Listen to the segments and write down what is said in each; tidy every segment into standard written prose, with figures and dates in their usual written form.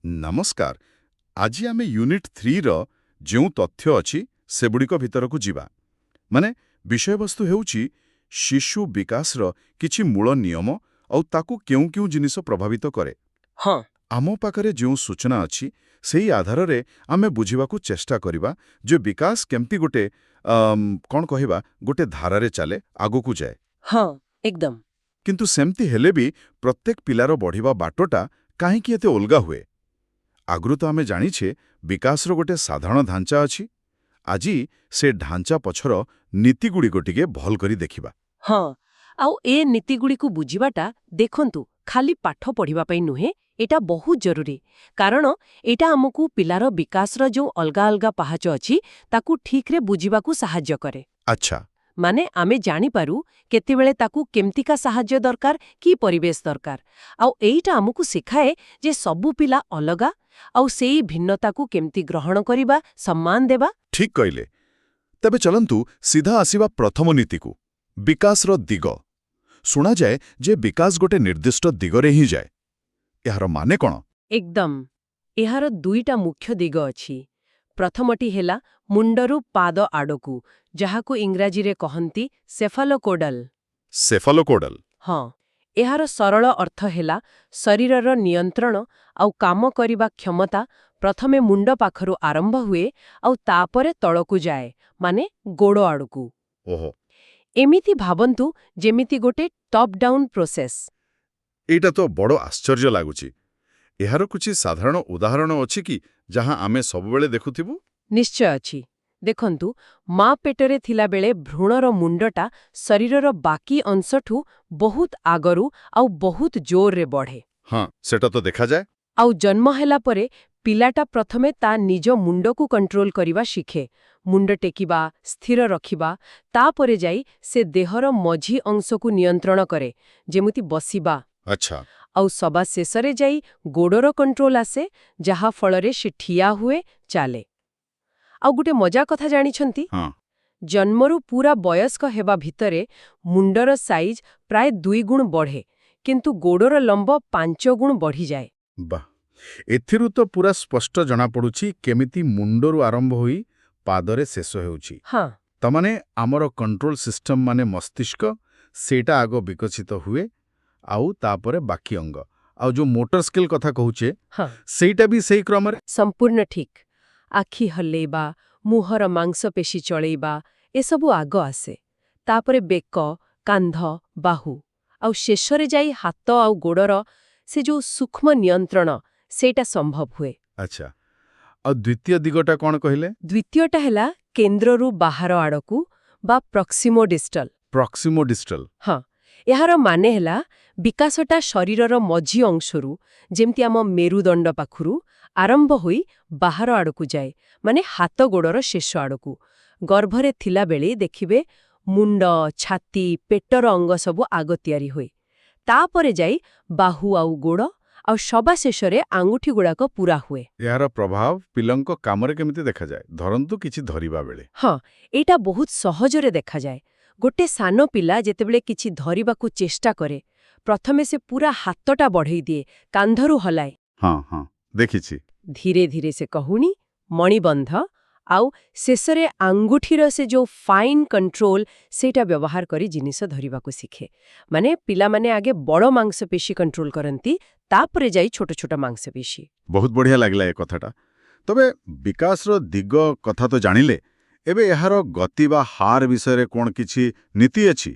नमस्कार। आज आमे यूनिट 3 रो जो तथ्य अछि सेबुडिक भितरकु जीवा माने विषयवस्तु हेउची शिशु विकास रो किछि मूल नियम औ ताकु केउ केउ जिनिस प्रभावित करे। हाँ आमो पाखरे जो सूचना अछि सेही आधार रे आमे बुझिबाकू चेष्टा करिबा जे विकास केमती गोटे कोन कहिबा गोटे धारारे चाले आगोकू जाए। हाँ एकदम किंतु सेमती हेले भी प्रत्येक पिलार बढ़िबा बाटोटा काहेकि एते ओलगा हुए। आगु तो आमे जानिछे विकासर गोटे साधारण ढांचा अछि। आजी से ढांचा पछर नीतिगुड़िक टिके भल करी देखिबा। हाँ आउ ए नीतिगुड़िकु बुझिबाटा देखंतु खाली पाठ पढ़िबा पई नुहे एटा बहुत जरूरी कारण एटा हमकु पिलार विकासर जो अलगा अलगा पाहाच अछि ताकु ठीक रे बुझिबाकू सहाय्य करे। अच्छा माने आमे जानि पारू केतेबेले ताकू केमतिका सहाय्य दरकार की परिवेश दरकार आउ एइटा हमकु सिखाए जे सबु पिला अलगा आउ सेई भिन्नताकू केमति ग्रहण करिबा सम्मान देबा। ठीक कहले। तबे चलंतु सीधा आसीबा प्रथम नीतिकू विकासर दिग। सुना जाए जे विकास गोटे निर्दिष्ट दिगरे ही जाए। यार माने कोन? एकदम एहार दुईटा मुख्य दिग अछि। प्रथमटी हेला मुंडरू पाद आडकू जहाकू इंग्राजी रे कहंती सेफालोकोडल। सेफालोकोडल हाँ एहार सरल अर्थ हेला शरीरर नियंत्रण आउ काम करिबा क्षमता प्रथमे मुंड पाखरु आरंभ हुए आउ तापरे तळकू जाए माने गोड़ आडकू। ओहो एमिति भाबंतु जेमिति गोटे टॉप डाउन प्रोसेस। एटा तो बड़ो आश्चर्य लागुची। एहार कुछि साधारण उदाहरण अछि कि जहां आमे सबबेले देखुथिबु? निश्चय अछि। देखंतु मा पेटरे थिला बेले भ्रूणर मुंडटा शरीरर बाकी अंशठू बहुत आगरू आउ बहुत जोर रे बढ़े। हाँ सेटा तो देखा जाए। आउ जन्म हेला परे पिलाटा प्रथमे ता निज मुंडकू कंट्रोल करिबा शिखे। मुंड टेकिबा स्थिर रखिबा तापरे जाई से देहर मझी अंशकू नियंत्रण करे जेमुति बसिबा। अच्छा आउ सभा शेषरे जाई गोड़र कंट्रोल आसे जहा फलरे से ठिया हुए चाले। आउ गुटे मजा कथा जानिछंती हाँ जन्मरू पूरा बयस्क हेबा भितरे मुंडर साइज प्राय 2 गुण बढ़े किंतु गोड़र लंब 5 गुण बढ़ी जाए। बा एथिरु तो पूरा स्पष्ट जना पड़ुछि केमिति मुंडरू आरंभ होई पादरे शेष हेउछि। हाँ तमाने आमर कंट्रोल सिस्टम माने मस्तिष्क सेटा आगो विकसित हुए आउ तापरे बाकी अंग आउ जो मोटर स्किल कथा कहूचे हाँ सेटा भी सेही क्रमरे। संपूर्ण ठीक। आखि हल्लेबा मुहर मांसपेशी चलेबा एसबु आग आसे तापरे बेक कांध बाहु आउ शेषरे जाई हाथ आउ गोड़र से जो सूक्ष्म नियंत्रण सेटा संभव हुए। अच्छा और द्वितीय दिगटा कौन कहले? द्वितीयटा हेला केंद्ररू बाहर आड़कू बा प्रॉक्सिमोडिस्टल। प्रॉक्सिमोडिस्टल हाँ एहार माने हेला विकासटा शरीरर मझी अंशरू जेमति आम मेरुदंड पाखुरू आरंभ होई बाहर आड़कू जाए माने हाथ गोड़र शेष आड़कू। गर्भरे थिला बेले देखिबे मुंड छाती पेटर अंग सबु आग तयारी होई तापरे जाई बाहु आउ गोड़ आउ सभा शेषरे आंगुठी गुड़ाक पूरा हुए। यार प्रभाव पिलंक कामरे केमिति देखा जाए धरंतु किछि धरिबा बेले? हाँ एटा बहुत सहजरे देखा जाए। गोटे सानो पिला जेतेबेले किछि धरिबाकू चेष्टा करे प्रथमे से पूरा हाथटा बढ़ेई दिए कांधरू हलाए। हाँ हाँ देखिछि। धीरे धीरे से कहुणी मणिबंध आउ शेषरे आंगुठीर से जो फाइन कंट्रोल सेटा व्यवहार करी जिनिस धरिबाकू शिखे। माने पिला माने आगे बड़ मांसपेशी कंट्रोल करंती तापरे जाई छोट छोट मांसपेशी। बहुत बढ़िया लागला ए कथाटा। तबे विकासर दिग कथा तो जानिले एबे एहार गति बा हार विषय कोन किछि नीति अछि?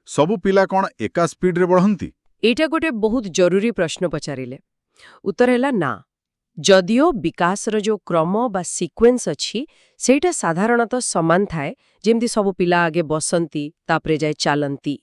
सबु पिला कोन एका स्पीड रे बढ़ंती? एटा गोटे बहुत जरूरी प्रश्न पचारिले। उत्तर हैला ना। जदियो विकासर जो क्रम बा सीक्वेंस अछि सेटा साधारणतः समान थाए जेमति सबु पिला आगे बसंती तापरे जाय चालंती।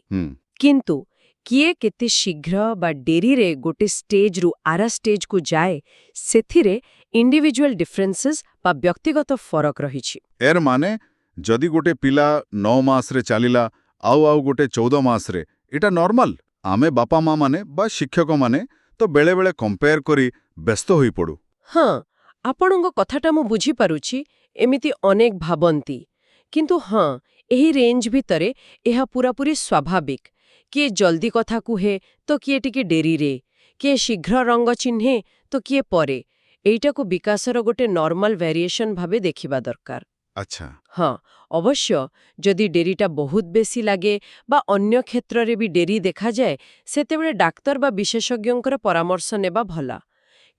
किंतु किए केते शीघ्र बा डेरी रे गोटे स्टेज रु आरा स्टेज को जाए सेथिरे इंडिविजुअल डिफरेंसेस बा व्यक्तिगत फरक रहिछि। एर माने जदि गोटे पिला 9 मास रे चालिला आउ आउ गोटे 14 मास रे एटा नॉर्मल। आमे बापा माँ माने बा शिक्षक माने तो बेले बेले कंपेयर करी व्यस्त होई पड़ू। हाँ आपणଙ୍କ कथाटा मु बुझी पारुछि एमिति अनेक भाबंती किंतु हाँ एही रेंज भितरे एहा पूरापूरी स्वाभाविक। किए जल्दी कथा कुहे तो किए टिके डेरी रे किए शीघ्र रंग चिन्हे तो किए परे ଏଇଟାକୁ ବିକାଶର ଗୋଟେ ନର୍ମାଲ ଭେରିଏସନ୍ ଭାବେ ଦେଖିବା ଦରକାର। ଆଚ୍ଛା। ହଁ, ଅବଶ୍ୟ ଯଦି ଡେରିଟା ବହୁତ ବେଶୀ ଲାଗେ ବା ଅନ୍ୟ କ୍ଷେତ୍ରରେ ବି ଡେରି ଦେଖାଯାଏ, ସେତେବେଳେ ଡାକ୍ତର ବା ବିଶେଷଜ୍ଞଙ୍କର ପରାମର୍ଶ ନେବା ଭଲ।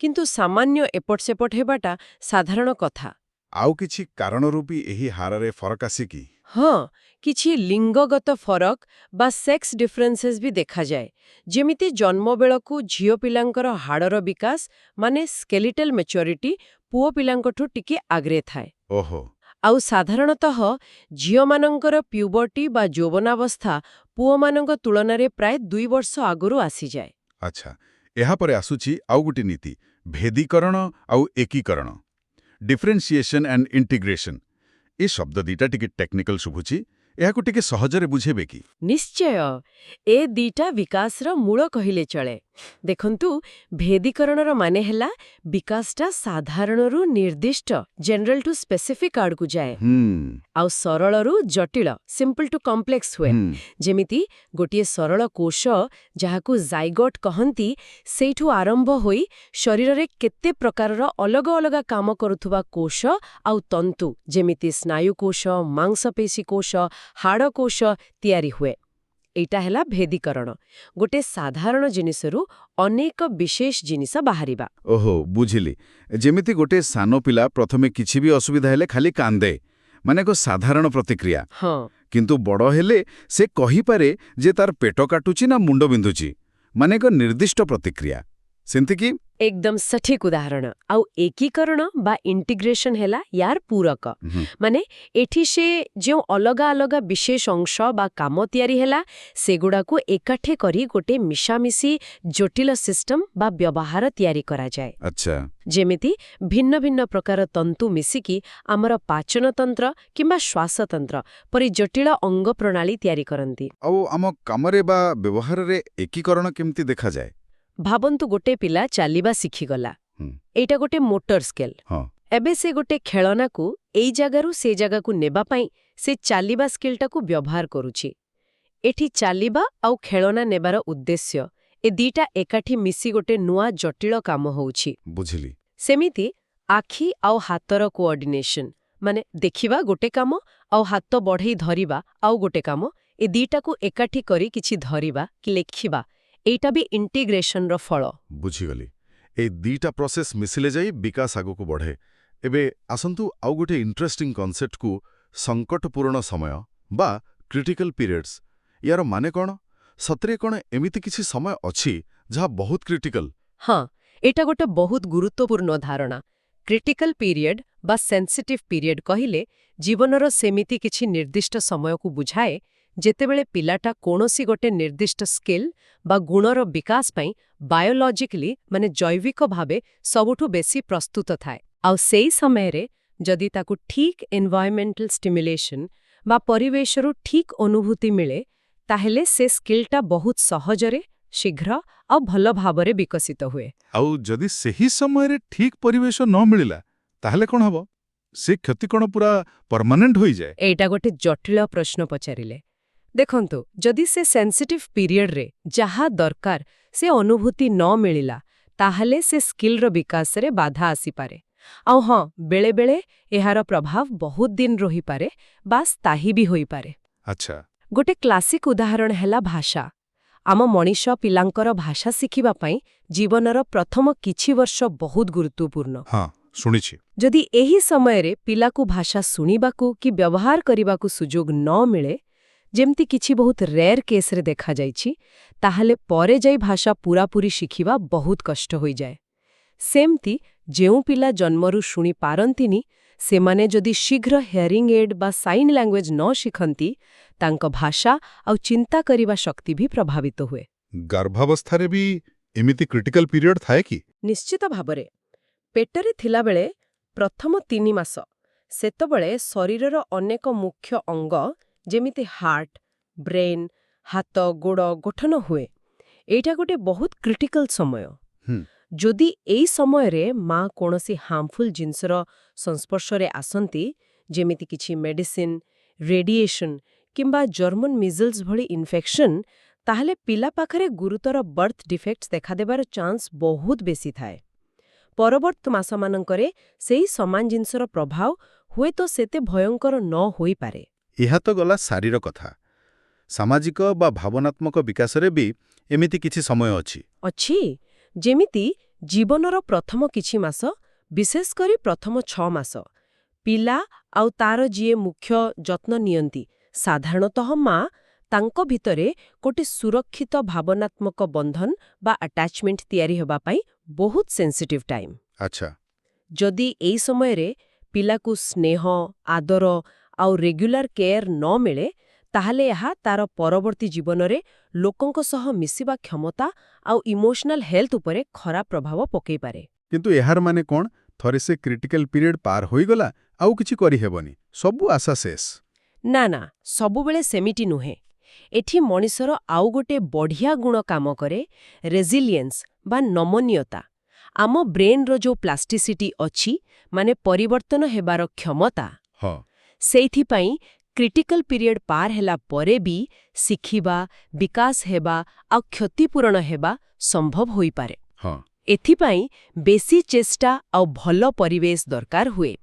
କିନ୍ତୁ ସାମାନ୍ୟ ଏପଟ ସେପଟ ହେବାଟା ସାଧାରଣ କଥା। ଆଉ କିଛି କାରଣରୁ ବି ଏହି ହାରରେ ଫରକ ଆସେ କି? ହଁ, କିଛି ଲିଙ୍ଗଗତ ଫରକ ବା ସେକ୍ସ ଡିଫରେନ୍ସେସ୍ ବି ଦେଖାଯାଏ। ଯେମିତି ଜନ୍ମବେଳକୁ ଝିଅ ପିଲାଙ୍କର ହାଡ଼ର ବିକାଶ ମାନେ ସ୍କେଲିଟାଲ ମ୍ୟାଚୁରିଟି ପୁଅ ପିଲାଙ୍କଠୁ ଟିକେ ଆଗରେ ଥାଏ। ଓହୋ। ଆଉ ସାଧାରଣତଃ ଝିଅମାନଙ୍କର ପ୍ୟୁବର୍ଟି ବା ଯୌବନାବସ୍ଥା ପୁଅମାନଙ୍କ ତୁଳନାରେ ପ୍ରାୟ 2 ବର୍ଷ ଆଗରୁ ଆସିଯାଏ। ଆଚ୍ଛା, ଏହାପରେ ଆସୁଛି ଆଉ ଗୋଟେ ନୀତି, ଭେଦୀକରଣ ଆଉ ଏକୀକରଣ, ଡିଫରେନ୍ସିଏସନ୍ ଆଣ୍ଡ ଇଣ୍ଟିଗ୍ରେସନ୍। ଏ ଶବ୍ଦ ଦିଟା ଟିକେ ଟେକ୍ନିକାଲ ଶୁଭୁଛି, ଏହାକୁ ଟିକେ ସହଜରେ ବୁଝେଇବେ କି? ନିଶ୍ଚୟ, ଏ ଦିଟା ବିକାଶର ମୂଳ କହିଲେ ଚଳେ। ଦେଖନ୍ତୁ, ଭେଦୀକରଣର ମାନେ ହେଲା ବିକାଶଟା ସାଧାରଣରୁ ନିର୍ଦ୍ଦିଷ୍ଟ ଜେନେରାଲ ଟୁ ସ୍ପେସିଫିକ୍ ଆଡ଼କୁ ଯାଏ। ଆଉ ସରଳରୁ ଜଟିଳ ସିମ୍ପଲ୍ ଟୁ କମ୍ପ୍ଲେକ୍ସ ହୁଏ। ଯେମିତି ଗୋଟିଏ ସରଳ କୋଷ ଯାହାକୁ ଜାଇଗୋଟ୍ କହନ୍ତି, ସେଇଠୁ ଆରମ୍ଭ ହୋଇ ଶରୀରରେ କେତେ ପ୍ରକାରର ଅଲଗା ଅଲଗା କାମ କରୁଥିବା କୋଷ ଆଉ ତନ୍ତୁ ଯେମିତି ସ୍ନାୟୁକୋଷ, ମାଂସପେଶୀ କୋଷ, ହାଡ଼କୋଷ ତିଆରି ହୁଏ। ଏଇଟା ହେଲା ଭେଦୀକରଣ, ଗୋଟେ ସାଧାରଣ ଜିନିଷରୁ ଅନେକ ବିଶେଷ ଜିନିଷ ବାହାରିବା। ଓହୋ, ବୁଝିଲି। ଯେମିତି ଗୋଟେ ସାନ ପିଲା ପ୍ରଥମେ କିଛି ବି ଅସୁବିଧା ହେଲେ ଖାଲି କାନ୍ଦେ, ମାନେ ଏକ ସାଧାରଣ ପ୍ରତିକ୍ରିୟା। ହଁ, କିନ୍ତୁ ବଡ଼ ହେଲେ ସେ କହିପାରେ ଯେ ତାର ପେଟ କାଟୁଛି ନା ମୁଣ୍ଡ ବିନ୍ଧୁଛି, ମାନେ ଏକ ନିର୍ଦ୍ଦିଷ୍ଟ ପ୍ରତିକ୍ରିୟା। ସେମିତିକି ଏକଦମ ସଠିକ ଉଦାହରଣ। ଆଉ ଏକୀକରଣ ବା ଇଣ୍ଟିଗ୍ରେସନ୍ ହେଲା ୟାର ପୂରକ। ମାନେ ଏଠି ସେ ଯେଉଁ ଅଲଗା ଅଲଗା ବିଶେଷ ଅଂଶ ବା କାମ ତିଆରି ହେଲା, ସେଗୁଡ଼ାକୁ ଏକାଠି କରି ଗୋଟେ ମିଶାମିଶି ଜଟିଳ ସିଷ୍ଟମ ବା ବ୍ୟବହାର ତିଆରି କରାଯାଏ। ଆଚ୍ଛା। ଯେମିତି ଭିନ୍ନ ଭିନ୍ନ ପ୍ରକାର ତନ୍ତୁ ମିଶିକି ଆମର ପାଚନତନ୍ତ୍ର କିମ୍ବା ଶ୍ୱାସତନ୍ତ୍ର ପରି ଜଟିଳ ଅଙ୍ଗ ପ୍ରଣାଳୀ ତିଆରି କରନ୍ତି। ଆଉ ଆମ କାମରେ ବା ବ୍ୟବହାରରେ ଏକୀକରଣ କେମିତି ଦେଖାଯାଏ? ଭାବନ୍ତୁ ଗୋଟେ ପିଲା ଚାଲିବା ଶିଖିଗଲା। ଏଇଟା ଗୋଟେ ମୋଟର ସ୍କେଲ୍। ହଁ। ଏବେ ସେ ଗୋଟେ ଖେଳନାକୁ ଏଇ ଜାଗାରୁ ସେ ଜାଗାକୁ ନେବା ପାଇଁ ସେ ଚାଲିବା ସ୍କିଲ୍ଟାକୁ ବ୍ୟବହାର କରୁଛି। ଏଠି ଚାଲିବା ଆଉ ଖେଳନା ନେବାର ଉଦ୍ଦେଶ୍ୟ, ଏ ଦିଟା ଏକାଠି ମିଶି ଗୋଟେ ନୂଆ ଜଟିଳ କାମ ହଉଛି। ବୁଝିଲି। ସେମିତି ଆଖି ଆଉ ହାତର କୋଅର୍ଡିନେସନ୍, ମାନେ ଦେଖିବା ଗୋଟେ କାମ ଆଉ ହାତ ବଢ଼େଇ ଧରିବା ଆଉ ଗୋଟେ କାମ, ଏ ଦିଟାକୁ ଏକାଠି କରି କିଛି ଧରିବା କି ଲେଖିବା, ଏଇଟା ବି ଇଣ୍ଟିଗ୍ରେସନର ଫଳ। ବୁଝିଗଲି। ଏଇ ଦିଟା ପ୍ରୋସେସ୍ ମିଶିଲେ ଯାଇ ବିକାଶ ଆଗକୁ ବଢ଼େ। ଏବେ ଆସନ୍ତୁ ଆଉ ଗୋଟେ ଇଣ୍ଟରେଷ୍ଟିଂ କନସେପ୍ଟକୁ, ସଙ୍କଟପୂରଣ ସମୟ ବା କ୍ରିଟିକାଲ ପିରିୟଡ୍ସ। ୟାର ମାନେ କ'ଣ? ସତରେ କ'ଣ ଏମିତି କିଛି ସମୟ ଅଛି ଯାହା ବହୁତ କ୍ରିଟିକାଲ? ହଁ, ଏଇଟା ଗୋଟେ ବହୁତ ଗୁରୁତ୍ୱପୂର୍ଣ୍ଣ ଧାରଣା। କ୍ରିଟିକାଲ ପିରିୟଡ୍ ବା ସେନ୍ସିଟିଭ୍ ପିରିୟଡ୍ କହିଲେ ଜୀବନର ସେମିତି କିଛି ନିର୍ଦ୍ଦିଷ୍ଟ ସମୟକୁ ବୁଝାଏ ଯେତେବେଳେ ପିଲାଟା କୌଣସି ଗୋଟେ ନିର୍ଦ୍ଦିଷ୍ଟ ସ୍କିଲ୍ ବା ଗୁଣର ବିକାଶ ପାଇଁ ବାୟୋଲଜିକାଲି ମାନେ ଜୈବିକ ଭାବେ ସବୁଠୁ ବେଶୀ ପ୍ରସ୍ତୁତ ଥାଏ। ଆଉ ସେଇ ସମୟରେ ଯଦି ତାକୁ ଠିକ୍ ଏନ୍ଭାୟରମେଣ୍ଟାଲ ଷ୍ଟିମ୍ୟୁଲେସନ୍ ବା ପରିବେଶରୁ ଠିକ୍ ଅନୁଭୂତି ମିଳେ, ତାହେଲେ ସେ ସ୍କିଲ୍ଟା ବହୁତ ସହଜରେ, ଶୀଘ୍ର ଆଉ ଭଲ ଭାବରେ ବିକଶିତ ହୁଏ। ଆଉ ଯଦି ସେହି ସମୟରେ ଠିକ୍ ପରିବେଶ ନ ମିଳିଲା, ତାହେଲେ କ'ଣ ହେବ? ସେ କ୍ଷତି କ'ଣ ପୁରା ପର୍ମାନେଣ୍ଟ ହୋଇଯାଏ? ଏଇଟା ଗୋଟେ ଜଟିଳ ପ୍ରଶ୍ନ ପଚାରିଲେ। ଦେଖନ୍ତୁ, ଯଦି ସେ ସେନ୍ସିଟିଭ୍ ପିରିୟଡରେ ଯାହା ଦରକାର ସେ ଅନୁଭୂତି ନ ମିଳିଲା, ତାହେଲେ ସେ ସ୍କିଲ୍ର ବିକାଶରେ ବାଧା ଆସିପାରେ। ଆଉ ହଁ, ବେଳେବେଳେ ଏହାର ପ୍ରଭାବ ବହୁତ ଦିନ ରହିପାରେ ବା ସ୍ଥାୟୀ ବି ହୋଇପାରେ। ଆଚ୍ଛା। ଗୋଟେ କ୍ଲାସିକ ଉଦାହରଣ ହେଲା ଭାଷା। ଆମ ମଣିଷ ପିଲାଙ୍କର ଭାଷା ଶିଖିବା ପାଇଁ ଜୀବନର ପ୍ରଥମ କିଛି ବର୍ଷ ବହୁତ ଗୁରୁତ୍ୱପୂର୍ଣ୍ଣ। ହଁ, ଶୁଣିଛି। ଯଦି ଏହି ସମୟରେ ପିଲାକୁ ଭାଷା ଶୁଣିବାକୁ କି ବ୍ୟବହାର କରିବାକୁ ସୁଯୋଗ ନ ମିଳେ, ଯେମିତି କିଛି ବହୁତ ରେୟାର କେସ୍ରେ ଦେଖାଯାଇଛି, ତାହେଲେ ପରେ ଯାଇ ଭାଷା ପୂରାପୂରି ଶିଖିବା ବହୁତ କଷ୍ଟ ହୋଇଯାଏ। ସେମିତି ଯେଉଁ ପିଲା ଜନ୍ମରୁ ଶୁଣି ପାରନ୍ତିନି, ସେମାନେ ଯଦି ଶୀଘ୍ର ହିୟରିଂ ଏଡ୍ ବା ସାଇନ୍ ଲାଙ୍ଗୁଏଜ୍ ନ ଶିଖନ୍ତି, ତାଙ୍କ ଭାଷା ଆଉ ଚିନ୍ତା କରିବା ଶକ୍ତି ବି ପ୍ରଭାବିତ ହୁଏ। ଗର୍ଭାବସ୍ଥାରେ ବି ଏମିତି କ୍ରିଟିକାଲ ପିରିୟଡ ଥାଏ କି? ନିଶ୍ଚିତ ଭାବରେ। ପେଟରେ ଥିଲାବେଳେ ପ୍ରଥମ 3 ମାସ, ସେତେବେଳେ ଶରୀରର ଅନେକ ମୁଖ୍ୟ ଅଙ୍ଗ ଯେମିତି ହାର୍ଟ, ବ୍ରେନ୍, ହାତ, ଗୋଡ଼ ଗଠନ ହୁଏ। ଏଇଟା ଗୋଟେ ବହୁତ କ୍ରିଟିକାଲ ସମୟ। ଯଦି ଏଇ ସମୟରେ ମା କୌଣସି ହାର୍ମଫୁଲ୍ ଜିନିଷର ସଂସ୍ପର୍ଶରେ ଆସନ୍ତି, ଯେମିତି କିଛି ମେଡିସିନ୍, ରେଡିଏସନ୍ କିମ୍ବା ଜର୍ମାନ ମିଜଲ୍ସ ଭଳି ଇନଫେକ୍ସନ୍, ତାହେଲେ ପିଲା ପାଖରେ ଗୁରୁତର ବର୍ଥ ଡିଫେକ୍ଟସ୍ ଦେଖାଦେବାର ଚାନ୍ସ ବହୁତ ବେଶୀ ଥାଏ। ପରବର୍ତ୍ତୀ ମାସମାନଙ୍କରେ ସେହି ସମାନ ଜିନିଷର ପ୍ରଭାବ ହୁଏତ ସେତେ ଭୟଙ୍କର ନ ହୋଇପାରେ। ଏହା ତ ଗଲା ଶାରୀର କଥା। ସାମାଜିକ ବା ଭାବନାତ୍ମକ ବିକାଶରେ ବି ଏମିତି କିଛି ସମୟ ଅଛି। ଯେମିତି ଜୀବନର ପ୍ରଥମ କିଛି ମାସ, ବିଶେଷ କରି ପ୍ରଥମ 6 ମାସ, ପିଲା ଆଉ ତାର ଯିଏ ମୁଖ୍ୟ ଯତ୍ନ ନିଅନ୍ତି, ସାଧାରଣତଃ ମା, ତାଙ୍କ ଭିତରେ ଗୋଟେ ସୁରକ୍ଷିତ ଭାବନାତ୍ମକ ବନ୍ଧନ ବା ଆଟାଚମେଣ୍ଟ ତିଆରି ହେବା ପାଇଁ ବହୁତ ସେନ୍ସିଟିଭ୍ ଟାଇମ୍। ଆଚ୍ଛା। ଯଦି ଏହି ସମୟରେ ପିଲାକୁ ସ୍ନେହ, ଆଦର ଆଉ ରେଗୁଲାର କେୟାର ନ ମିଳେ, ତାହେଲେ ଏହା ତାର ପରବର୍ତ୍ତୀ ଜୀବନରେ ଲୋକଙ୍କ ସହ ମିଶିବା କ୍ଷମତା ଆଉ ଇମୋସନାଲ ହେଲ୍ଥ ଉପରେ ଖରାପ ପ୍ରଭାବ ପକାଇପାରେ। କିନ୍ତୁ ଏହାର ମାନେ କ'ଣ? ଥରେ ସେ କ୍ରିଟିକାଲ ପିରିୟଡ଼ ପାର ହୋଇଗଲା ଆଉ କିଛି କରିହେବନି, ସବୁ ଆଶା ଶେଷ? ନା, ସବୁବେଳେ ସେମିତି ନୁହେଁ। ଏଠି ମଣିଷର ଆଉ ଗୋଟେ ବଢ଼ିଆ ଗୁଣ କାମ କରେ, ରେଜିଲିଏନ୍ସ ବା ନମନୀୟତା। ଆମ ବ୍ରେନ୍ର ଯୋଉ ପ୍ଲାଷ୍ଟିସିଟି ଅଛି, ମାନେ ପରିବର୍ତ୍ତନ ହେବାର କ୍ଷମତା, ହଁ। ସେଇଥିପାଇଁ କ୍ରିଟିକାଲ ପିରିୟଡ଼ ପାର ହେଲା ପରେ ବି ଶିଖିବା, ବିକାଶ ହେବା ଆଉ କ୍ଷତିପୂରଣ ହେବା ସମ୍ଭବ ହୋଇପାରେ। ହଁ। ଏଥିପାଇଁ ବେଶୀ ଚେଷ୍ଟା ଆଉ ଭଲ ପରିବେଶ ଦରକାର ହୁଏ।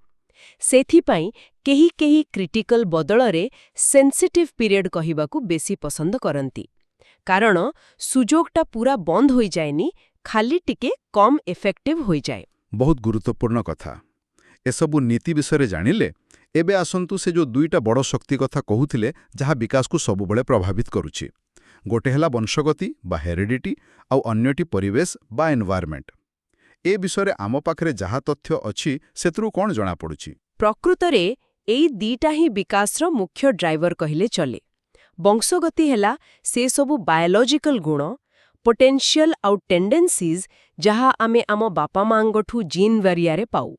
ସେଥିପାଇଁ କେହି କ୍ରିଟିକାଲ ବଦଳରେ ସେନ୍ସିଟିଭ୍ ପିରିୟଡ଼ କହିବାକୁ ବେଶୀ ପସନ୍ଦ କରନ୍ତି। କାରଣ ସୁଯୋଗଟା ପୁରା ବନ୍ଦ ହୋଇଯାଏନି, ଖାଲି ଟିକେ କମ୍ ଏଫେକ୍ଟିଭ୍ ହୋଇଯାଏ। ବହୁତ ଗୁରୁତ୍ୱପୂର୍ଣ୍ଣ କଥା। ଏସବୁ ନୀତି ବିଷୟରେ ଜାଣିଲେ, ଏବେ ଆସନ୍ତୁ ସେ ଯେଉଁ ଦୁଇଟା ବଡ଼ ଶକ୍ତି କଥା କହୁଥିଲେ, ଯାହା ବିକାଶକୁ ସବୁବେଳେ ପ୍ରଭାବିତ କରୁଛି। ଗୋଟେ ହେଲା ବଂଶଗତି ବା ହେରିଡିଟି, ଆଉ ଅନ୍ୟଟି ପରିବେଶ ବା ଏନ୍ଭାୟରମେଣ୍ଟ। ଏ ବିଷୟରେ ଆମ ପାଖରେ ଯାହା ତଥ୍ୟ ଅଛି, ସେଥିରୁ କ'ଣ ଜଣାପଡ଼ୁଛି? ପ୍ରକୃତରେ ଏଇ ଦିଟା ହିଁ ବିକାଶର ମୁଖ୍ୟ ଡ୍ରାଇଭର କହିଲେ ଚଲେ। ବଂଶଗତି ହେଲା ସେ ସବୁ ବାୟୋଲୋଜିକାଲ ଗୁଣ, ପୋଟେନ୍ସିଆଲ ଆଉ ଟେଣ୍ଡେନ୍ସିଜ୍ ଯାହା ଆମେ ଆମ ବାପା ମାଆଙ୍କଠୁ ଜିନ୍ ଜରିଆରେ ପାଉ।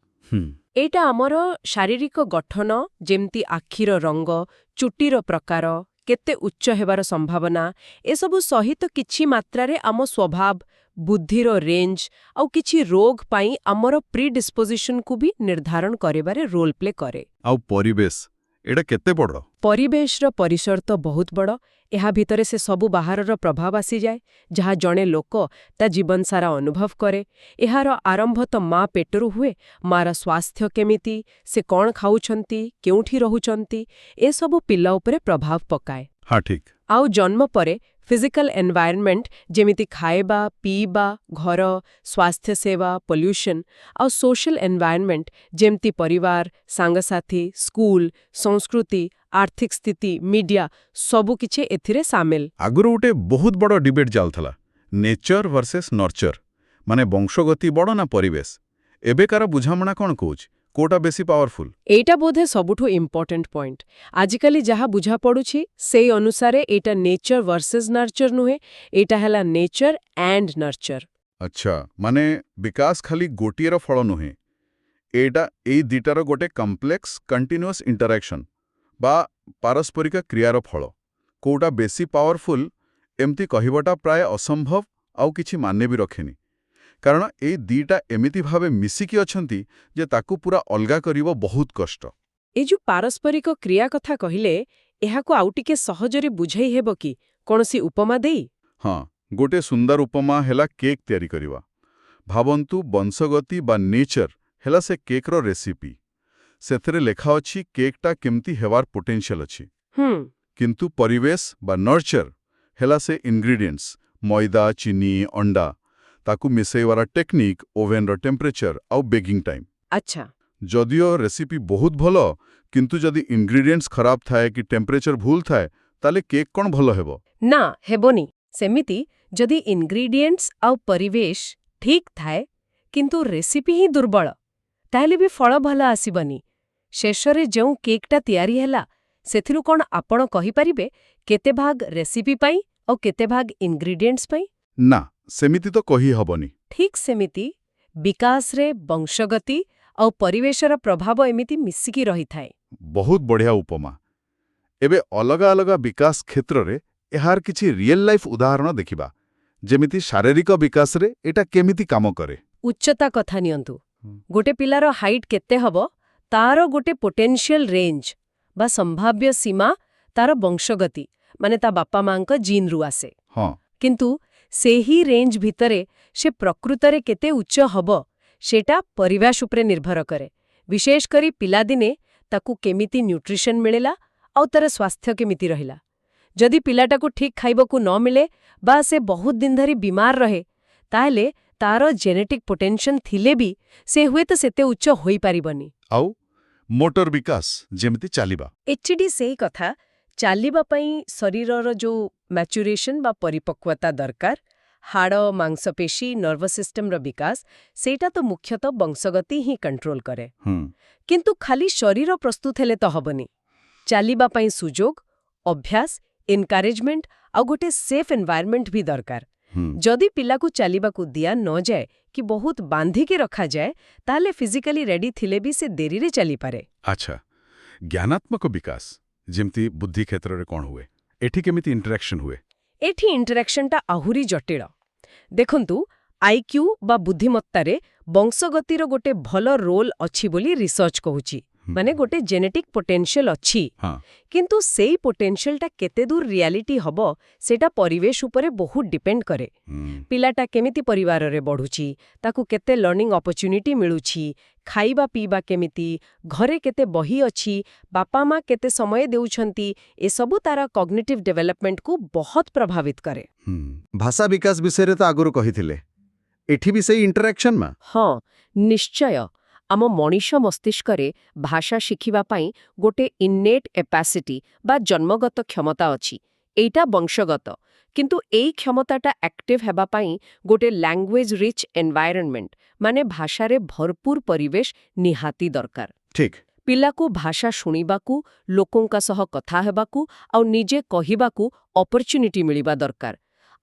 ଏଇଟା ଆମର ଶାରୀରିକ ଗଠନ, ଯେମିତି ଆଖିର ରଙ୍ଗ, ଚୁଟିର ପ୍ରକାର, କେତେ ଉଚ୍ଚ ହେବାର ସମ୍ଭାବନା, ଏସବୁ ସହିତ କିଛି ମାତ୍ରାରେ ଆମ ସ୍ୱଭାବ, ବୁଦ୍ଧିର ରେଞ୍ଜ ଆଉ କିଛି ରୋଗ ପାଇଁ ଆମର ପ୍ରିଡିସ୍ପୋଜିସନକୁ ବି ନିର୍ଦ୍ଧାରଣ କରିବାରେ ରୋଲ ପ୍ଲେ କରେ। ଆଉ ପରିବେଶ, ଏଇଟା କେତେ ବଡ଼? ପରିବେଶର ପରିସର ତ ବହୁତ ବଡ଼। ଏହା ଭିତରେ ସେ ସବୁ ବାହାରର ପ୍ରଭାବ ଆସିଯାଏ, ଯାହା ଜଣେ ଲୋକ ତା ଜୀବନ ସାରା ଅନୁଭବ କରେ। ଏହାର ଆରମ୍ଭ ତ ମା ପେଟରୁ ହୁଏ। ମାର ସ୍ୱାସ୍ଥ୍ୟ କେମିତି, ସେ କ'ଣ ଖାଉଛନ୍ତି, କେଉଁଠି ରହୁଛନ୍ତି, ଏସବୁ ପିଲା ଉପରେ ପ୍ରଭାବ ପକାଏ। ହଁ, ଠିକ୍। ଆଉ ଜନ୍ମ ପରେ ଫିଜିକାଲ ଏନ୍ଭାୟରମେଣ୍ଟ, ଯେମିତି ଖାଇବା, ପିଇବା, ଘର, ସ୍ୱାସ୍ଥ୍ୟ ସେବା, ପଲ୍ୟୁସନ୍, ଆଉ ସୋଶାଲ ଏନ୍ଭାୟରମେଣ୍ଟ, ଯେମିତି ପରିବାର, ସାଙ୍ଗସାଥୀ, ସ୍କୁଲ, ସଂସ୍କୃତି, ଆର୍ଥିକ ସ୍ଥିତି, ମିଡିଆ, ସବୁକିଛି ଏଥିରେ ସାମିଲ। ଆଗରୁ ଗୋଟେ ବହୁତ ବଡ଼ ଡିବେଟ୍ ଚାଲୁଥିଲା, ନେଚର ଭର୍ସେସ୍ ନର୍ଚର, ମାନେ ବଂଶଗତି ବଡ଼ ନା ପରିବେଶ। ଏବେକାର ବୁଝାମଣା କ'ଣ କହୁଛି? କୋଉଟା ବେଶୀ ପାୱାରଫୁଲ? ଏଇଟା ବୋଧେ ସବୁଠୁ ଇମ୍ପୋର୍ଟାଣ୍ଟ ପଏଣ୍ଟ। ଆଜିକାଲି ଯାହା ବୁଝାପଡ଼ୁଛି, ସେଇ ଅନୁସାରେ ଏଇଟା ନେଚର ଭର୍ସେସ୍ ନର୍ଚର ନୁହେଁ, ଏଇଟା ହେଲା ନେଚର ଆଣ୍ଡ ନର୍ଚର। ଆଚ୍ଛା, ମାନେ ବିକାଶ ଖାଲି ଗୋଟିଏର ଫଳ ନୁହେଁ, ଏଇଟା ଏଇ ଦିଟାର ଗୋଟେ କମ୍ପ୍ଲେକ୍ସ କଣ୍ଟିନ୍ୟୁଅସ୍ ଇଣ୍ଟରାକ୍ସନ୍ ବା ପାରସ୍ପରିକ କ୍ରିୟାର ଫଳ। କୋଉଟା ବେଶୀ ପାୱାରଫୁଲ, ଏମିତି କହିବାଟା ପ୍ରାୟ ଅସମ୍ଭବ ଆଉ କିଛି ମାନେ ବି ରଖେନି। କାରଣ ଏଇ ଦିଟା ଏମିତି ଭାବେ ମିଶିକି ଅଛନ୍ତି ଯେ ତାକୁ ପୁରା ଅଲଗା କରିବା ବହୁତ କଷ୍ଟ। ଏଇ ଯୋଉ ପାରସ୍ପରିକ କ୍ରିୟା କଥା କହିଲେ, ଏହାକୁ ଆଉ ଟିକେ ସହଜରେ ବୁଝାଇ ହେବ କି କୌଣସି ଉପମା ଦେଇ? ହଁ, ଗୋଟେ ସୁନ୍ଦର ଉପମା ହେଲା କେକ୍ ତିଆରି କରିବା। ଭାବନ୍ତୁ, ବଂଶଗତି ବା ନେଚର ହେଲା ସେ କେକ୍ର ରେସିପି। ସେଥିରେ ଲେଖା ଅଛି କେକ୍ଟା କେମିତି ହେବାର ପୋଟେନ୍ସିଆଲ ଅଛି। କିନ୍ତୁ ପରିବେଶ ବା ନର୍ଚର ହେଲା ସେ ଇନଗ୍ରିଡିଏଣ୍ଟସ୍, ମଇଦା, ଚିନି, ଅଣ୍ଡା, ତାକୁ ମିଶାଇବାର ଟେକ୍ନିକ୍, ଓଭେନର ଟେମ୍ପରେଚର ଆଉ ବେକିଂ ଟାଇମ୍। ଆଚ୍ଛା। ଯଦିଓ ରେସିପି ବହୁତ ଭଲ, କିନ୍ତୁ ଯଦି ଇନଗ୍ରିଡିଏଣ୍ଟସ୍ ଖରାପ ଥାଏ କି ଟେମ୍ପରେଚର ଭୁଲ ଥାଏ, ତାହେଲେ କେକ୍ କ'ଣ ଭଲ ହେବ? ନା, ହେବନି। ସେମିତି ଯଦି ଇନଗ୍ରିଡିଏଣ୍ଟସ୍ ଆଉ ପରିବେଶ ଠିକ୍ ଥାଏ, କିନ୍ତୁ ରେସିପି ହିଁ ଦୁର୍ବଳ, ତାହେଲେ ବି ଫଳ ଭଲ ଆସିବନି। ଶେଷରେ ଯେଉଁ କେକ୍ଟା ତିଆରି ହେଲା, ସେଥିରୁ କ'ଣ ଆପଣ କହିପାରିବେ କେତେ ଭାଗ ରେସିପି ପାଇଁ ଆଉ କେତେ ଭାଗ ଇନଗ୍ରିଡିଏଣ୍ଟସ୍ ପାଇଁ? ନା, ସେମିତି ତ କହି ହବନି। ଠିକ୍ ସେମିତି ବିକାଶରେ ବଂଶଗତି ଆଉ ପରିବେଶର ପ୍ରଭାବ ଏମିତି ମିଶିକି ରହିଥାଏ। ବହୁତ ବଢ଼ିଆ ଉପମା। ଏବେ ଅଲଗା ଅଲଗା ବିକାଶ କ୍ଷେତ୍ରରେ ଏହାର କିଛି ରିଏଲ ଲାଇଫ୍ ଉଦାହରଣ ଦେଖିବା, ଯେମିତି ଶାରୀରିକ ବିକାଶରେ ଏଟା କେମିତି କାମ କରେ। ଉଚ୍ଚତା କଥା ନିଅନ୍ତୁ। ଗୋଟେ ପିଲାର ହାଇଟ୍ କେତେ ହବ, ତାର ଗୋଟେ ପୋଟେନ୍ସିଆଲ ରେଞ୍ଜ ବା ସମ୍ଭାବ୍ୟ ସୀମା ତାର ବଂଶଗତି, ମାନେ ତା ବାପା ମାଙ୍କ ଜିନ୍ରୁ ଆସେ। ହଁ। କିନ୍ତୁ ସେହି ରେଞ୍ଜ ଭିତରେ ସେ ପ୍ରକୃତରେ କେତେ ଉଚ୍ଚ ହବ, ସେଟା ପରିବେଶ ଉପରେ ନିର୍ଭର କରେ, ବିଶେଷ କରି ପିଲାଦିନେ ତାକୁ କେମିତି ନ୍ୟୁଟ୍ରିସନ୍ ମିଳିଲା ଆଉ ତାର ସ୍ୱାସ୍ଥ୍ୟ କେମିତି ରହିଲା। ଯଦି ପିଲାଟାକୁ ଠିକ୍ ଖାଇବାକୁ ନ ମିଳେ ବା ସେ ବହୁତ ଦିନ ଧରି ବିମାର ରହେ, ତାହେଲେ ତାର ଜେନେଟିକ୍ ପୋଟେନ୍ସିଆଲ୍ ଥିଲେ ବି ସେ ହୁଏତ ସେତେ ଉଚ୍ଚ ହୋଇପାରିବନି। ଆଉ ମୋଟର ବିକାଶ, ଯେମିତି ଚାଲିବା। ଏଚ୍ଡି ସେଇ କଥା, ଚାଲିବା ପାଇଁ ଶରୀରର ଯୋଉ ମ୍ୟାଚୁରେସନ୍ ବା ପରିପକ୍ୱତା ଦରକାର, ହାଡ଼, ମାଂସପେଶୀ, ନର୍ଭସ୍ ସିଷ୍ଟମର ବିକାଶ, ସେଇଟା ତ ମୁଖ୍ୟତଃ ବଂଶଗତି ହିଁ କଣ୍ଟ୍ରୋଲ କରେ। କିନ୍ତୁ ଖାଲି ଶରୀର ପ୍ରସ୍ତୁତ ହେଲେ ତ ହବନି। ଚାଲିବା ପାଇଁ ସୁଯୋଗ, ଅଭ୍ୟାସ, ଏନକାରେଜମେଣ୍ଟ ଆଉ ଗୋଟେ ସେଫ୍ ଏନ୍ଭାୟରମେଣ୍ଟ ବି ଦରକାର। ଯଦି ପିଲାକୁ ଚାଲିବାକୁ ଦିଆ ନ ଯାଏ କି ବହୁତ ବାନ୍ଧିକି ରଖାଯାଏ, ତାହେଲେ ଫିଜିକାଲି ରେଡି ଥିଲେ ବି ସେ ଡେରିରେ ଚାଲିପାରେ। ଆଚ୍ଛା, ଜ୍ଞାନାତ୍ମକ ବିକାଶ, ଯେମିତି ବୁଦ୍ଧି କ୍ଷେତ୍ରରେ କ'ଣ ହୁଏ? ଏଠି କେମିତି ଇଣ୍ଟରାକ୍ସନ୍ ହୁଏ? ଏଠି ଇଣ୍ଟରାକ୍ସନଟା ଆହୁରି ଜଟିଳ। ଦେଖନ୍ତୁ, ଆଇକ୍ୟୁ ବା ବୁଦ୍ଧିମତ୍ତାରେ ବଂଶଗତିର ଗୋଟେ ଭଲ ରୋଲ୍ ଅଛି ବୋଲି ରିସର୍ଚ୍ଚ କହୁଛି। ମାନେ ଗୋଟେ ଜେନେଟିକ୍ ପୋଟେନ୍ସିଆଲ୍ ଅଛି। କିନ୍ତୁ ସେଇ ପୋଟେନ୍ସିଆଲଟା କେତେ ଦୂର ରିଆଲିଟି ହବ, ସେଟା ପରିବେଶ ଉପରେ ବହୁତ ଡିପେଣ୍ଡ କରେ। ପିଲାଟା କେମିତି ପରିବାରରେ ବଢ଼ୁଛି, ତାକୁ କେତେ ଲର୍ଣ୍ଣିଂ ଅପରଚ୍ୟୁନିଟି ମିଳୁଛି, ଖାଇବା ପିଇବା କେମିତି, ଘରେ କେତେ ବହି ଅଛି, ବାପା ମା କେତେ ସମୟ ଦେଉଛନ୍ତି, ଏସବୁ ତାର କଗ୍ନିଟିଭ୍ ଡେଭେଲପମେଣ୍ଟକୁ ବହୁତ ପ୍ରଭାବିତ କରେ। ଭାଷା ବିକାଶ ବିଷୟରେ ତ ଆଗରୁ କହିଥିଲେ, ଏଠି ବି ସେଇ ଇଣ୍ଟରାକ୍ସନ୍ ମା? ହଁ, ନିଶ୍ଚୟ। ଆମ ମଣିଷ ମସ୍ତିଷ୍କରେ ଭାଷା ଶିଖିବା ପାଇଁ ଗୋଟେ ଇନ୍ନେଟ୍ ଏପାସିଟି ବା ଜନ୍ମଗତ କ୍ଷମତା ଅଛି। ଏଇଟା ବଂଶଗତ। କିନ୍ତୁ ଏଇ କ୍ଷମତାଟା ଆକ୍ଟିଭ୍ ହେବା ପାଇଁ ଗୋଟେ ଲାଙ୍ଗୁଏଜ୍ ରିଚ୍ ଏନ୍ଭାୟରନମେଣ୍ଟ, ମାନେ ଭାଷାରେ ଭରପୁର ପରିବେଶ ନିହାତି ଦରକାର। ଠିକ୍। ପିଲାକୁ ଭାଷା ଶୁଣିବାକୁ, ଲୋକଙ୍କ ସହ କଥା ହେବାକୁ ଆଉ ନିଜେ କହିବାକୁ ଅପରଚ୍ୟୁନିଟି ମିଳିବା ଦରକାର।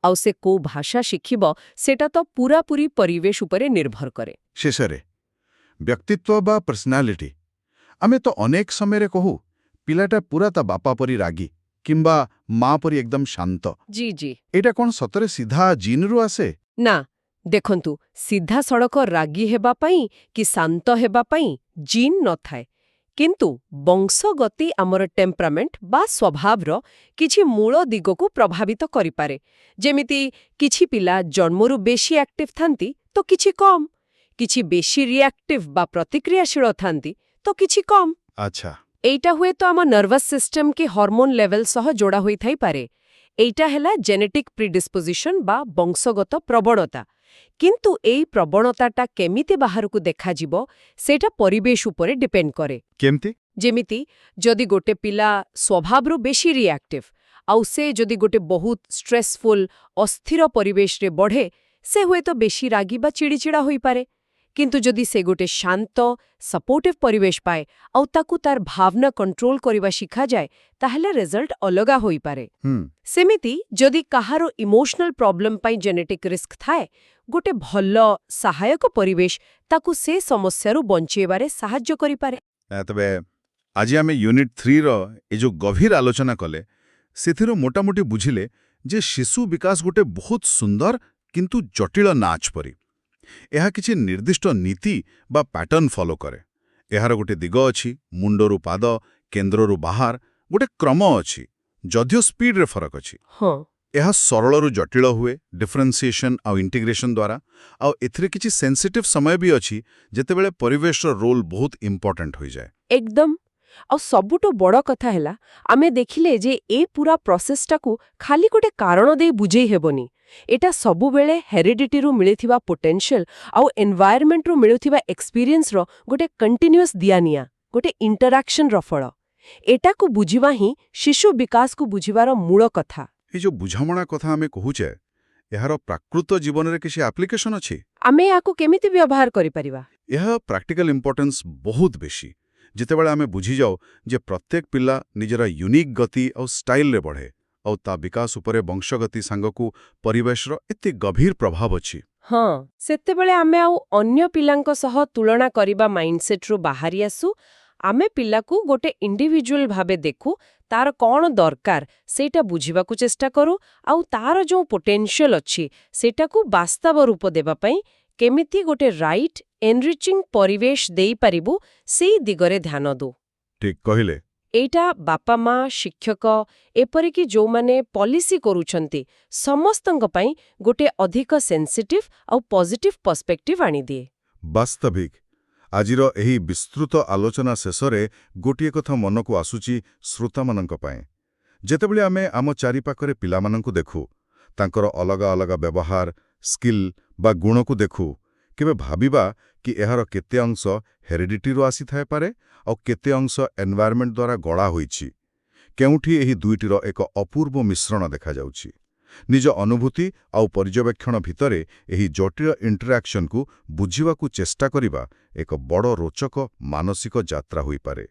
ଆଉ ସେ କୋଉ ଭାଷା ଶିଖିବ, ସେଟା ତ ପୁରାପୁରି ପରିବେଶ ଉପରେ ନିର୍ଭର କରେ। ଶେଷରେ ବ୍ୟକ୍ତିତ୍ୱ ବା ପର୍ସନାଲିଟି, ଆମେ ତ ଅନେକ ସମୟରେ କହୁ ପିଲାଟା ପୁରା ତା ବାପା ପରି ରାଗି କିମ୍ବା ମା ପରି ଏକଦମ ଶାନ୍ତ। ଜି। ଏଇଟା କ'ଣ ସତରେ ସିଧା ଜିନ୍ରୁ ଆସେ? ନା, ଦେଖନ୍ତୁ, ସିଧାସଳଖ ରାଗି ହେବା ପାଇଁ କି ଶାନ୍ତ ହେବା ପାଇଁ ଜିନ୍ ନଥାଏ। କିନ୍ତୁ ବଂଶଗତି ଆମର ଟେମ୍ପରାମେଣ୍ଟ ବା ସ୍ୱଭାବର କିଛି ମୂଳ ଦିଗକୁ ପ୍ରଭାବିତ କରିପାରେ। ଯେମିତି କିଛି ପିଲା ଜନ୍ମରୁ ବେଶୀ ଆକ୍ଟିଭ୍ ଥାନ୍ତି ତ କିଛି କମ୍, କିଛି ବେଶୀ ରିଆକ୍ଟିଭ୍ ବା ପ୍ରତିକ୍ରିୟାଶୀଳ ଥାନ୍ତି ତ କିଛି କମ୍। ଆଚ୍ଛା। ଏଇଟା ହୁଏତ ଆମ ନର୍ଭସ୍ ସିଷ୍ଟମ କି ହର୍ମୋନ୍ ଲେଭେଲ୍ ସହ ଯୋଡ଼ା ହୋଇଥାଇପାରେ। ଏଇଟା ହେଲା ଜେନେଟିକ୍ ପ୍ରିଡିସ୍ପୋଜିସନ୍ ବା ବଂଶଗତ ପ୍ରବଣତା। କିନ୍ତୁ ଏଇ ପ୍ରବଣତାଟା କେମିତି ବାହାରକୁ ଦେଖାଯିବ, ସେଇଟା ପରିବେଶ ଉପରେ ଡିପେଣ୍ଡ କରେ। କେମିତି? ଯେମିତି ଯଦି ଗୋଟେ ପିଲା ସ୍ୱଭାବରୁ ବେଶୀ ରିଆକ୍ଟିଭ୍ ଆଉ ସେ ଯଦି ଗୋଟେ ବହୁତ ଷ୍ଟ୍ରେସଫୁଲ୍, ଅସ୍ଥିର ପରିବେଶରେ ବଢ଼େ, ସେ ହୁଏତ ବେଶୀ ରାଗି ବା ଚିଡ଼ିଚିଡ଼ା ହୋଇପାରେ। କିନ୍ତୁ ଯଦି ସେ ଗୋଟେ ଶାନ୍ତ, ସପୋର୍ଟିଭ୍ ପରିବେଶ ପାଏ ଆଉ ତାକୁ ତାର ଭାବନା କଣ୍ଟ୍ରୋଲ କରିବା ଶିଖାଯାଏ, ତାହେଲେ ରେଜଲ୍ଟ ଅଲଗା ହୋଇପାରେ। ସେମିତି ଯଦି କାହାର ଇମୋସନାଲ ପ୍ରୋବ୍ଲେମ୍ ପାଇଁ ଜେନେଟିକ୍ ରିସ୍କ ଥାଏ, ଗୋଟେ ଭଲ ସହାୟକ ପରିବେଶ ତାକୁ ସେ ସମସ୍ୟାରୁ ବଞ୍ଚେଇବାରେ ସାହାଯ୍ୟ କରିପାରେ। ତେବେ ଆଜି ଆମେ ୟୁନିଟ୍ 3ର ଏ ଯୋଉ ଗଭୀର ଆଲୋଚନା କଲେ, ସେଥିରୁ ମୋଟାମୋଟି ବୁଝିଲେ ଯେ ଶିଶୁ ବିକାଶ ଗୋଟେ ବହୁତ ସୁନ୍ଦର କିନ୍ତୁ ଜଟିଳ ନାଚ ପରି। ଏହା କିଛି ନିର୍ଦ୍ଦିଷ୍ଟ ନୀତି ବା ପ୍ୟାଟର୍ନ ଫଲୋ କରେ। ଏହାର ଗୋଟେ ଦିଗ ଅଛି, ମୁଣ୍ଡରୁ ପାଦ, କେନ୍ଦ୍ରରୁ ବାହାର, ଗୋଟେ କ୍ରମ ଅଛି, ଯଦିଓ ସ୍ପିଡ୍ରେ ଫରକ ଅଛି। ଏହା ସରଳରୁ ଜଟିଳ ହୁଏ ଡିଫରେନ୍ସିଏସନ୍ ଆଉ ଇଣ୍ଟିଗ୍ରେସନ୍ ଦ୍ୱାରା, ଆଉ ଏଥିରେ କିଛି ସେନ୍ସିଟିଭ୍ ସମୟ ବି ଅଛି, ଯେତେବେଳେ ପରିବେଶର ରୋଲ୍ ବହୁତ ଇମ୍ପୋର୍ଟାଣ୍ଟ ହୋଇଯାଏ। ଏକଦମ। ଆଉ ସବୁଠୁ ବଡ଼ କଥା ହେଲା, ଆମେ ଦେଖିଲେ ଯେ ଏ ପୁରା ପ୍ରୋସେସଟାକୁ ଖାଲି ଗୋଟେ କାରଣ ଦେଇ ବୁଝେଇ ହେବନି। ଏଟା ସବୁବେଳେ ହେରିଡିଟିରୁ ମିଳିଥିବା ପୋଟେନ୍ସିଆଲ ଆଉ ଏନ୍ଭାୟରମେଣ୍ଟରୁ ମିଳୁଥିବା ଏକ୍ସପିରିଏନ୍ସର ଗୋଟେ କଣ୍ଟିନ୍ୟୁଅସ୍ ଦିଆନିଆ, ଗୋଟେ ଇଣ୍ଟରାକ୍ସନର ଫଳ। ଏଟାକୁ ବୁଝିବା ହିଁ ଶିଶୁ ବିକାଶକୁ ବୁଝିବାର ମୂଳ କଥା। ଏ ଯୋଉ ବୁଝାମଣା କଥା ଆମେ କହୁଛେ, ଏହାର ପ୍ରାକୃତ ଜୀବନରେ କିଛି ଆପ୍ଲିକେସନ୍ ଅଛି? ଆମେ ଏହାକୁ କେମିତି ବ୍ୟବହାର କରିପାରିବା? ଏହା ପ୍ରାକ୍ଟିକାଲ ଇମ୍ପୋର୍ଟାନ୍ସ ବହୁତ ବେଶୀ। ଯେତେବେଳେ ଆମେ ବୁଝିଯାଉ ଯେ ପ୍ରତ୍ୟେକ ପିଲା ନିଜର ୟୁନିକ୍ ଗତି ଆଉ ଷ୍ଟାଇଲରେ ବଢ଼େ, ଆଉ ତା ବିକାଶ ଉପରେ ବଂଶଗତି ସାଙ୍ଗକୁ ପରିବେଶର ଏତେ ଗଭୀର ପ୍ରଭାବ ଅଛି। ହଁ, ସେତେବେଳେ ଆମେ ଆଉ ଅନ୍ୟ ପିଲାଙ୍କ ସହ ତୁଳନା କରିବା ମାଇଣ୍ଡସେଟ୍ରୁ ବାହାରି ଆସୁ। ଆମେ ପିଲାକୁ ଗୋଟେ ଇଣ୍ଡିଭିଜୁଆଲ ଭାବେ ଦେଖୁ, ତାର କ'ଣ ଦରକାର ସେଇଟା ବୁଝିବାକୁ ଚେଷ୍ଟା କରୁ, ଆଉ ତାର ଯୋଉ ପୋଟେନ୍ସିଆଲ ଅଛି ସେଇଟାକୁ ବାସ୍ତବ ରୂପ ଦେବା ପାଇଁ କେମିତି ଗୋଟେ ରାଇଟ୍ ଏନରିଚିଂ ପରିବେଶ ଦେଇପାରିବୁ, ସେଇ ଦିଗରେ ଧ୍ୟାନ ଦଉ। ଠିକ୍ କହିଲେ। ଏଇଟା ବାପା ମା, ଶିକ୍ଷକ, ଏପରିକି ଯୋଉମାନେ ପଲିସି କରୁଛନ୍ତି, ସମସ୍ତଙ୍କ ପାଇଁ ଗୋଟେ ଅଧିକ ସେନ୍ସିଟିଭ୍ ଆଉ ପଜିଟିଭ୍ ପର୍ସପେକ୍ଟିଭ୍ ଆଣିଦିଏ। ବାସ୍ତବିକ ଆଜିର ଏହି ବିସ୍ତୃତ ଆଲୋଚନା ଶେଷରେ ଗୋଟିଏ କଥା ମନକୁ ଆସୁଛି ଶ୍ରୋତାମାନଙ୍କ ପାଇଁ। ଯେତେବେଳେ ଆମେ ଆମ ଚାରିପାଖରେ ପିଲାମାନଙ୍କୁ ଦେଖୁ, ତାଙ୍କର ଅଲଗା ଅଲଗା ବ୍ୟବହାର, ସ୍କିଲ୍ ବା ଗୁଣକୁ ଦେଖୁ, କେବେ ଭାବିବା କି ଏହାର କେତେ ଅଂଶ ହେରିଡିଟିରୁ ଆସିଥାଇପାରେ ଆଉ କେତେ ଅଂଶ ଏନ୍ଭାୟରମେଣ୍ଟ ଦ୍ୱାରା ଗଢ଼ା ହୋଇଛି। କେଉଁଠି ଏହି ଦୁଇଟିର ଏକ ଅପୂର୍ବ ମିଶ୍ରଣ ଦେଖାଯାଉଛି। ନିଜ ଅନୁଭୂତି ଆଉ ପର୍ଯ୍ୟବେକ୍ଷଣ ଭିତରେ ଏହି ଜଟିଳ ଇଣ୍ଟରାକ୍ସନକୁ ବୁଝିବାକୁ ଚେଷ୍ଟା କରିବା ଏକ ବଡ଼ ରୋଚକ ମାନସିକ ଯାତ୍ରା ହୋଇପାରେ।